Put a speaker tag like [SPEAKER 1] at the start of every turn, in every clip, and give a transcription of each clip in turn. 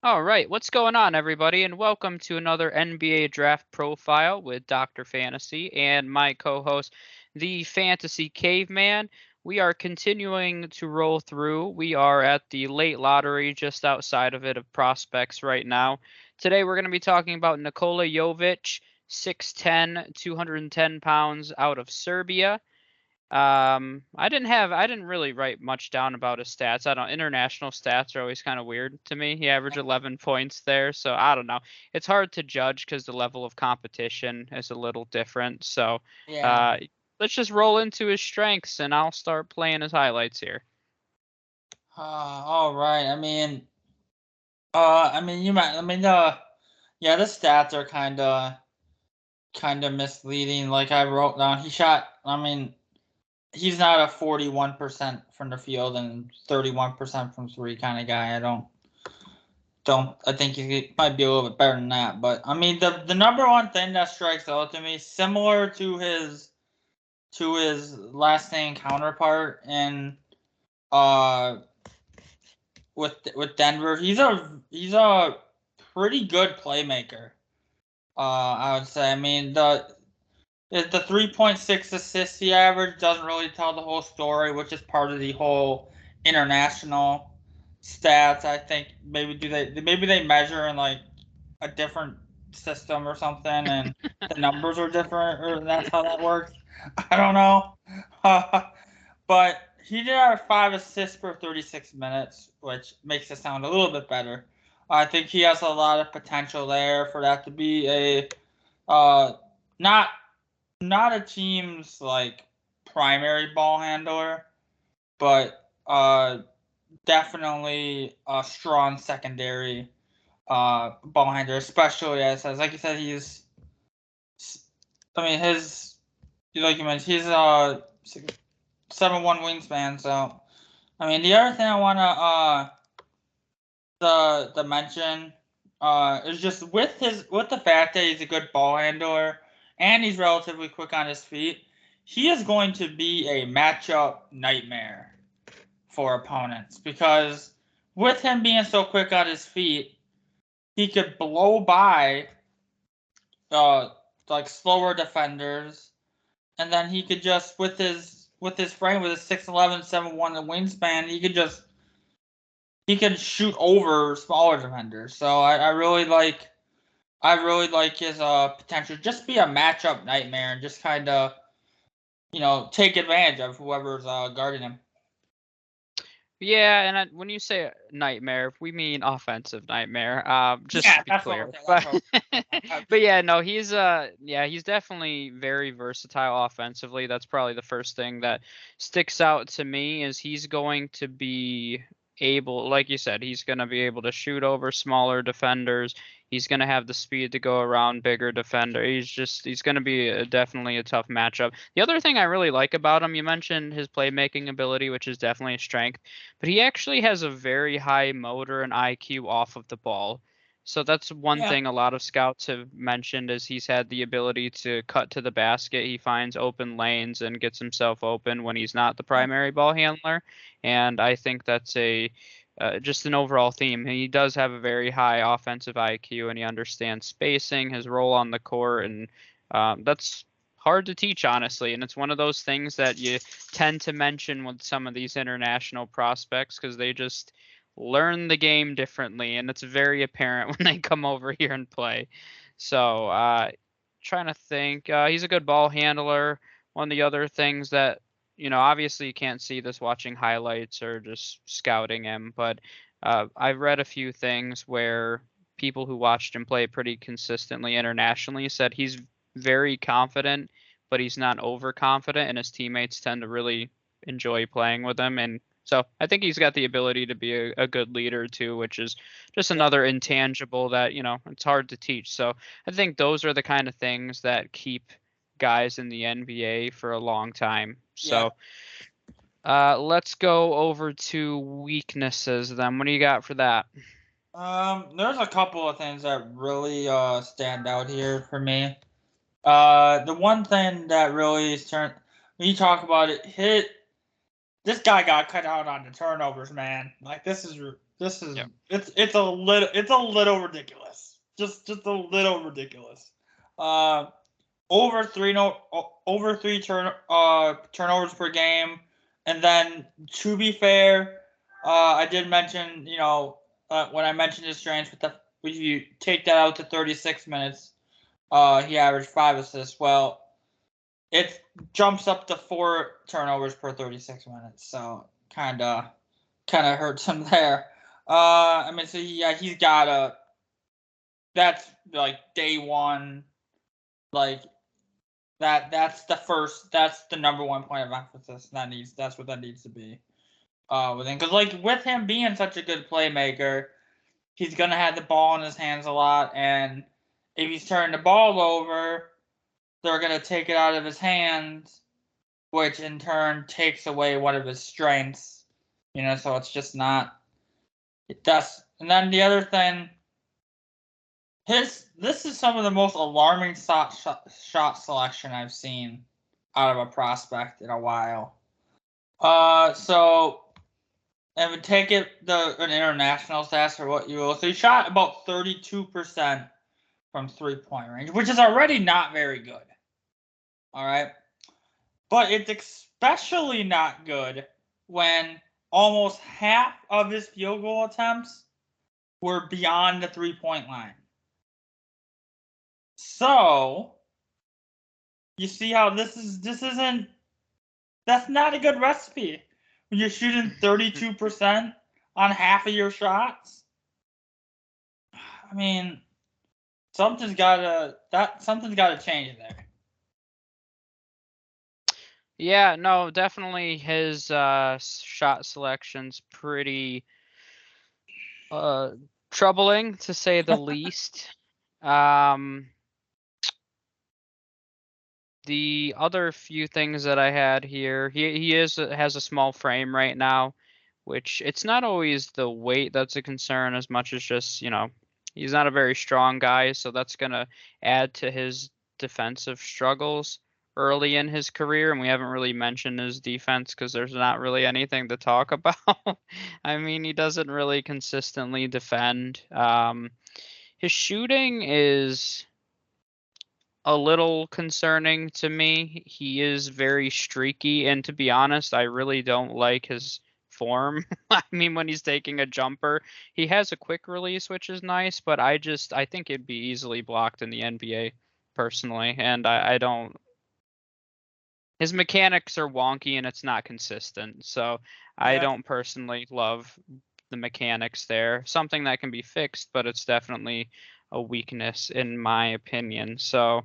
[SPEAKER 1] All right, what's going on, everybody, and welcome to another NBA Draft Profile with Dr. Fantasy and my co-host, the Fantasy Caveman. We are continuing to roll through. We are at the late lottery, just outside of it, of prospects right now. Today, we're going to be talking about Nikola Jovic, 6'10", 210 pounds, out of Serbia. I didn't really write much down about his stats. I don't international stats are always kind of weird to me. He averaged 11 points there, so I don't know. It's hard to judge because the level of competition is a little different. So,
[SPEAKER 2] Yeah.
[SPEAKER 1] uh, let's just roll into his strengths, and I'll start playing his highlights here.
[SPEAKER 2] All right. You might. Yeah, the stats are kind of misleading. Like I wrote down, he shot. He's not a 41% from the field and 31% from three kind of guy. I don't. I think he might be a little bit better than that. But the number one thing that strikes out to me, similar to his last name counterpart in uh with Denver. He's a pretty good playmaker. I would say. The 3.6 assists he averaged doesn't really tell the whole story, which is part of the whole international stats. I think maybe they measure in like a different system or something, and the numbers are different, or that's how that works. I don't know. But he did have 5 assists per 36 minutes, which makes it sound a little bit better. I think he has a lot of potential there for that to be a uh not not a team's like primary ball handler, but definitely a strong secondary ball handler, especially as like you said, his like you mentioned, he's 7'1" wingspan. So the other thing I wanna the mention is just with the fact that he's a good ball handler and he's relatively quick on his feet, he is going to be a matchup nightmare for opponents because with him being so quick on his feet, he could blow by uh like slower defenders, and then he could just with his frame, with his 6'11", 7'1" wingspan, he can shoot over smaller defenders. So I really like his potential. Just be a matchup nightmare and just kind of take advantage of whoever's guarding him.
[SPEAKER 1] Yeah, and when you say nightmare, we mean offensive nightmare. Just to
[SPEAKER 2] Yeah,
[SPEAKER 1] be
[SPEAKER 2] that's what I
[SPEAKER 1] clear,
[SPEAKER 2] was saying. That's
[SPEAKER 1] but
[SPEAKER 2] what I was
[SPEAKER 1] but yeah, no, he's definitely very versatile offensively. That's probably the first thing that sticks out to me is he's going to be able, like you said, he's going to be able to shoot over smaller defenders. He's going to have the speed to go around bigger defender. He's going to be definitely a tough matchup. The other thing I really like about him, you mentioned his playmaking ability, which is definitely a strength, but he actually has a very high motor and IQ off of the ball. So that's one
[SPEAKER 2] yeah.
[SPEAKER 1] thing a lot of scouts have mentioned is he's had the ability to cut to the basket. He finds open lanes and gets himself open when he's not the
[SPEAKER 2] Yeah.
[SPEAKER 1] primary ball handler. And I think that's a just an overall theme. He does have a very high offensive IQ and he understands spacing, his role on the court, and that's hard to teach, honestly. And it's one of those things that you tend to mention with some of these international prospects because they just learn the game differently, and it's very apparent when they come over here and play. So, trying to think, he's a good ball handler. One of the other things that obviously you can't see this watching highlights or just scouting him, but I've read a few things where people who watched him play pretty consistently internationally said he's very confident, but he's not overconfident, and his teammates tend to really enjoy playing with him. And so I think he's got the ability to be a good leader too, which is just
[SPEAKER 2] Yeah.
[SPEAKER 1] another intangible that, it's hard to teach. So I think those are the kind of things that keep guys in the NBA for a long time.
[SPEAKER 2] Yeah.
[SPEAKER 1] So let's go over to weaknesses then. What do you got for that?
[SPEAKER 2] There's a couple of things that really stand out here for me. The one thing that really is turned when you talk about it, this guy got cut out on the turnovers, man. Like this is
[SPEAKER 1] Yep.
[SPEAKER 2] it's a little ridiculous. Just a little ridiculous. Over three turnovers per game, and then to be fair, I did mention when I mentioned his strengths if you take that out to 36 minutes, he averaged 5 assists. Well, it jumps up to 4 turnovers per 36 minutes, so kind of hurts him there. I mean, so yeah, he's got a. That's like day one, like that's the number one point of emphasis. That's what that needs to be. With him, because like with him being such a good playmaker, he's gonna have the ball in his hands a lot, and if he's turning the ball over, they're gonna take it out of his hands, which in turn takes away one of his strengths. So it's just not. It does. And then the other thing, this is some of the most alarming shot selection I've seen out of a prospect in a while. So and we take an international stats for what you will. So he shot about 32% from 3-point range, which is already not very good. All right. But it's especially not good when almost half of his field goal attempts were beyond the 3-point line. So you see how that's not a good recipe. When you're shooting 32% on half of your shots. I mean, something's gotta change there.
[SPEAKER 1] Yeah, no, definitely his shot selection's pretty troubling to say the least. The other few things that I had here, he has a small frame right now, which it's not always the weight that's a concern as much as just, he's not a very strong guy, so that's going to add to his defensive struggles early in his career, and we haven't really mentioned his defense because there's not really anything to talk about. I mean, he doesn't really consistently defend. His shooting is a little concerning to me. He is very streaky, and to be honest, I really don't like his form. I mean, when he's taking a jumper, he has a quick release, which is nice, but I think it'd be easily blocked in the NBA personally, and I don't. His mechanics are wonky and it's not consistent, so I
[SPEAKER 2] Yeah.
[SPEAKER 1] don't personally love the mechanics there. Something that can be fixed, but it's definitely a weakness in my opinion. So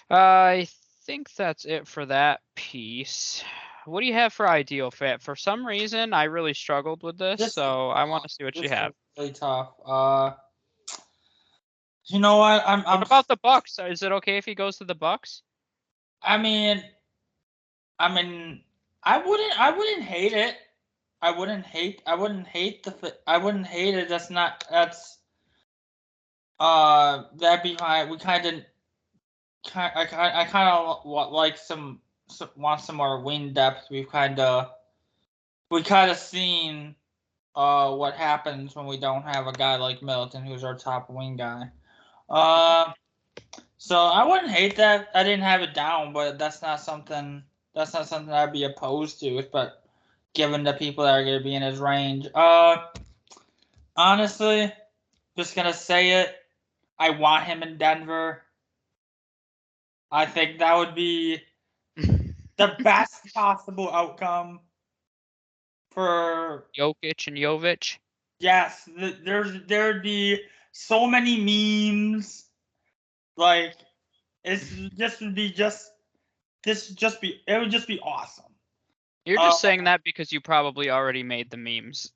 [SPEAKER 1] I think that's it for that piece. What do you have for ideal fit? For some reason, I really struggled with this,
[SPEAKER 2] This is
[SPEAKER 1] so I want
[SPEAKER 2] tough.
[SPEAKER 1] to see what you
[SPEAKER 2] This
[SPEAKER 1] have.
[SPEAKER 2] is really tough. You know what?
[SPEAKER 1] What about the Bucks? Is it okay if he goes to the Bucks?
[SPEAKER 2] I mean, I wouldn't hate it. I wouldn't hate it. That'd be fine. I kind of like want some more wing depth. We kind of seen what happens when we don't have a guy like Middleton, who's our top wing guy. So I wouldn't hate that. I didn't have it down, but that's not something I'd be opposed to. But given the people that are going to be in his range, honestly, just gonna say it. I want him in Denver. I think that would be the best possible outcome for
[SPEAKER 1] Jokic and Jovic.
[SPEAKER 2] yes. There'd be so many memes. Like it would just be awesome.
[SPEAKER 1] You're just saying that because you probably already made the memes.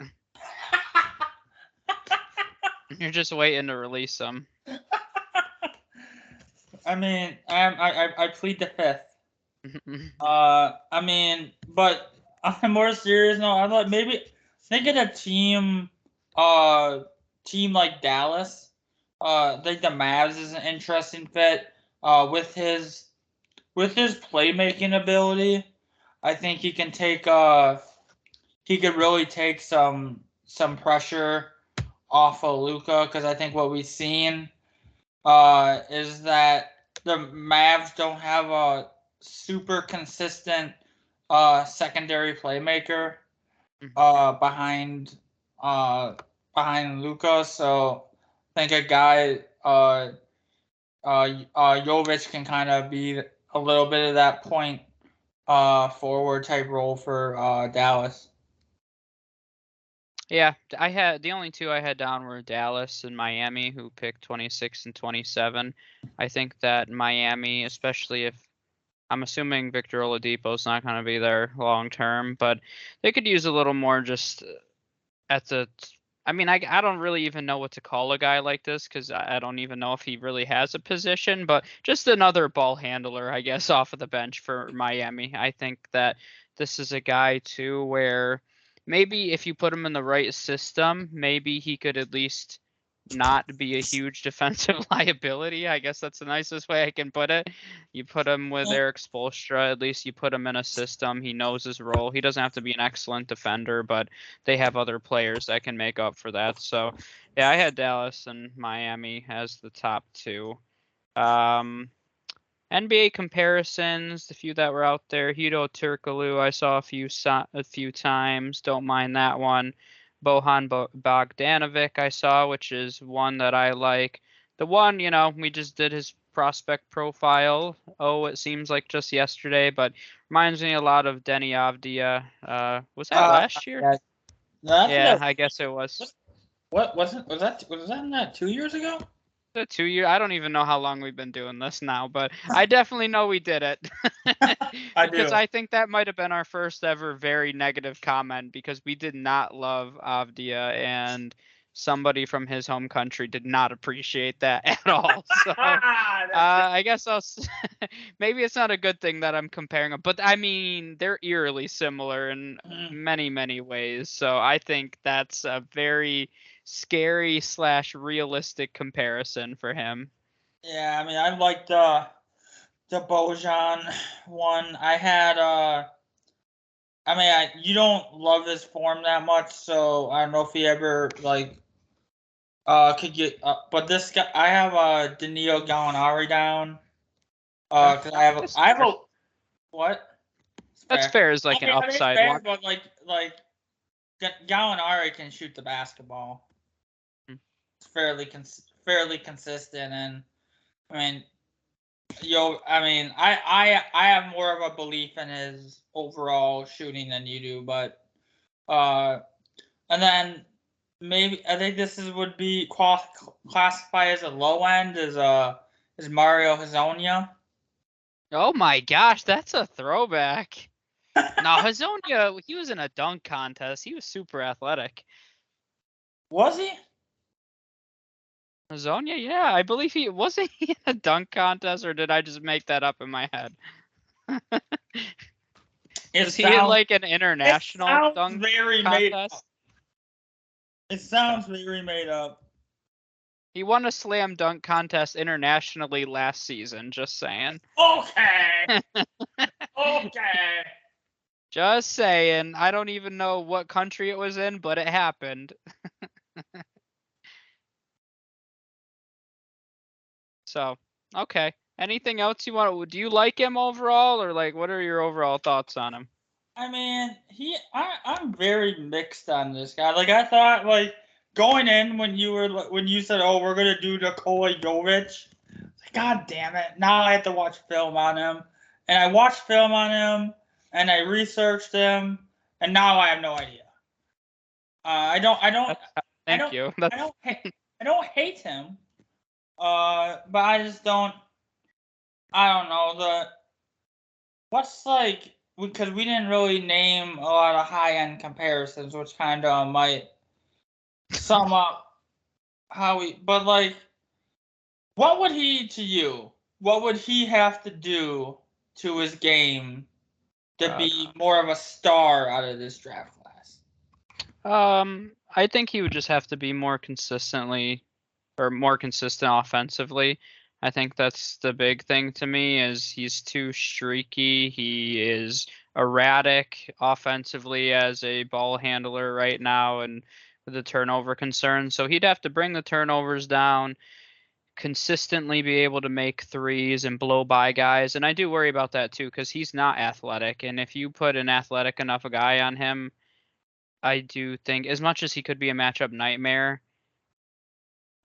[SPEAKER 1] You're just waiting to release them.
[SPEAKER 2] I mean, I plead the fifth. I mean, but on a more serious note, I'd like maybe think of a team like Dallas. I think the Mavs is an interesting fit. With his playmaking ability, I think he can take he could really take some pressure off of Luka, because I think what we've seen is that the Mavs don't have a super consistent secondary playmaker behind Luka. So I think a guy Jovic can kind of be a little bit of that point forward type role for Dallas.
[SPEAKER 1] Yeah, I had the only two I had down were Dallas and Miami, who picked 26 and 27. I think that Miami, especially if I'm assuming Victor Oladipo's not going to be there long term, but they could use a little more just at the. I mean, I don't really even know what to call a guy like this because I don't even know if he really has a position, but just another ball handler, I guess, off of the bench for Miami. I think that this is a guy too where maybe if you put him in the right system, maybe he could at least not be a huge defensive liability. I guess that's the nicest way I can put it. You put him with Eric Spoelstra, at least you put him in a system. He knows his role. He doesn't have to be an excellent defender, but they have other players that can make up for that. So, yeah, I had Dallas and Miami as the top two. NBA comparisons, the few that were out there. Hedo Turkoglu, I saw a few times. Don't mind that one. Bohan Bogdanovic, I saw, which is one that I like. The one, we just did his prospect profile. Oh, it seems like just yesterday, but reminds me a lot of Denny Avdia. Was that last year? Yeah, I guess it was.
[SPEAKER 2] What was that in that 2 years ago?
[SPEAKER 1] 2 years. I don't even know how long we've been doing this now, but I definitely know we did it. Because I think that might have been our first ever very negative comment, because we did not love Avdia, and somebody from his home country did not appreciate that at all. So I guess maybe it's not a good thing that I'm comparing them, but I mean, they're eerily similar in many, many ways. So I think that's a very scary / realistic comparison for him.
[SPEAKER 2] Yeah, I mean, I liked the Bojan one. I had I mean, you don't love his form that much, so I don't know if he ever could get. But this guy, I have Danilo Gallinari down. Because I have a what?
[SPEAKER 1] That's fair as like an upside
[SPEAKER 2] fair,
[SPEAKER 1] one.
[SPEAKER 2] but like Gallinari can shoot the basketball. It's fairly consistent, and I mean, I have more of a belief in his overall shooting than you do, but and then maybe I think this would be classified as a low end is Mario Hezonja.
[SPEAKER 1] Oh my gosh, that's a throwback. No, Hezonja, he was in a dunk contest. He was super athletic.
[SPEAKER 2] Was he?
[SPEAKER 1] Hezonja, yeah, I believe he wasn't he in a dunk contest, or did I just make that up in my head? Was he in like an international dunk contest?
[SPEAKER 2] It sounds very made up.
[SPEAKER 1] He won a slam dunk contest internationally last season, just saying.
[SPEAKER 2] Okay. Okay.
[SPEAKER 1] Just saying. I don't even know what country it was in, but it happened. So, okay. Anything else you want? Do you like him overall, or like what are your overall thoughts on him?
[SPEAKER 2] I mean, I'm very mixed on this guy. Like I thought, like going in when you said, "Oh, we're gonna do Nikola Jovic," like, God damn it! Now I have to watch film on him, and I watched film on him, and I researched him, and now I have no idea. I don't hate him. But I just don't. I don't know what's like, because we didn't really name a lot of high end comparisons, which kind of might sum up how we. But like, what would he have to do to his game to be more of a star out of this draft class?
[SPEAKER 1] I think he would just have to be more consistent offensively. I think that's the big thing to me is he's too streaky. He is erratic offensively as a ball handler right now and with the turnover concern. So he'd have to bring the turnovers down, consistently be able to make threes and blow by guys. And I do worry about that too because he's not athletic. And if you put an athletic enough guy on him, I do think as much as he could be a matchup nightmare,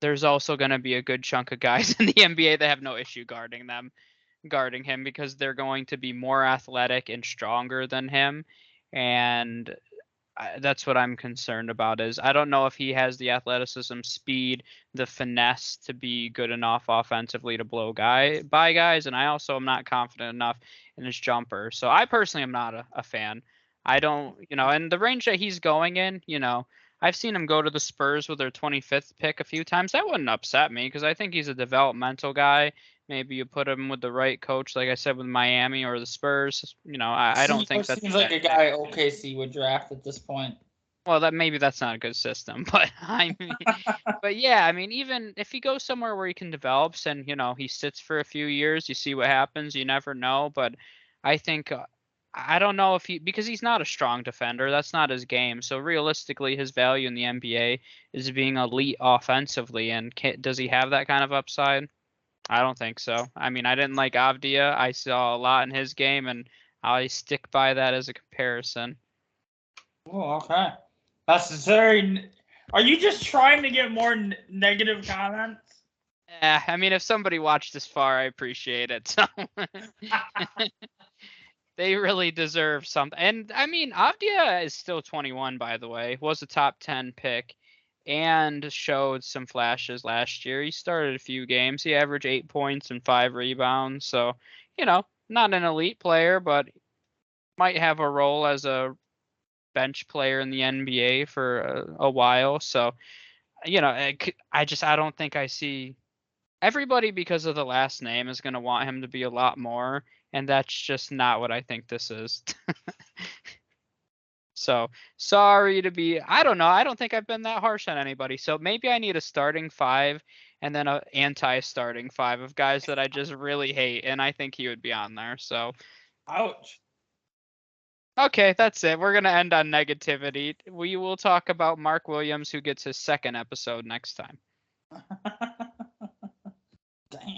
[SPEAKER 1] there's also going to be a good chunk of guys in the NBA that have no issue guarding him because they're going to be more athletic and stronger than him. And that's what I'm concerned about is I don't know if he has the athleticism, speed, the finesse to be good enough offensively to blow by guys. And I also am not confident enough in his jumper. So I personally am not a fan. I don't, and the range that he's going in, I've seen him go to the Spurs with their 25th pick a few times. That wouldn't upset me because I think he's a developmental guy. Maybe you put him with the right coach, like I said, with Miami or the Spurs. I don't think that's
[SPEAKER 2] seems like a guy OKC would draft at this point.
[SPEAKER 1] Well, that's not a good system, but yeah, I mean, even if he goes somewhere where he can develop and he sits for a few years, you see what happens. You never know, but I think I don't know if because he's not a strong defender. That's not his game. So realistically, his value in the NBA is being elite offensively, and does he have that kind of upside? I don't think so. I mean, I didn't like Avdia. I saw a lot in his game, and I stick by that as a comparison.
[SPEAKER 2] Oh, okay. That's very. Are you just trying to get more negative comments?
[SPEAKER 1] Yeah, I mean, if somebody watched this far, I appreciate it. So they really deserve something. And I mean, Avdia is still 21, by the way. Was a top 10 pick and showed some flashes last year. He started a few games. He averaged 8 points and 5 rebounds. So, not an elite player, but might have a role as a bench player in the NBA for a while. So, I don't think I see everybody because of the last name is going to want him to be a lot more. And that's just not what I think this is. So sorry to be, I don't know. I don't think I've been that harsh on anybody. So maybe I need a starting five and then a anti-starting five of guys that I just really hate. And I think he would be on there. So,
[SPEAKER 2] ouch.
[SPEAKER 1] Okay, that's it. We're going to end on negativity. We will talk about Mark Williams, who gets his second episode next time.
[SPEAKER 2] Damn.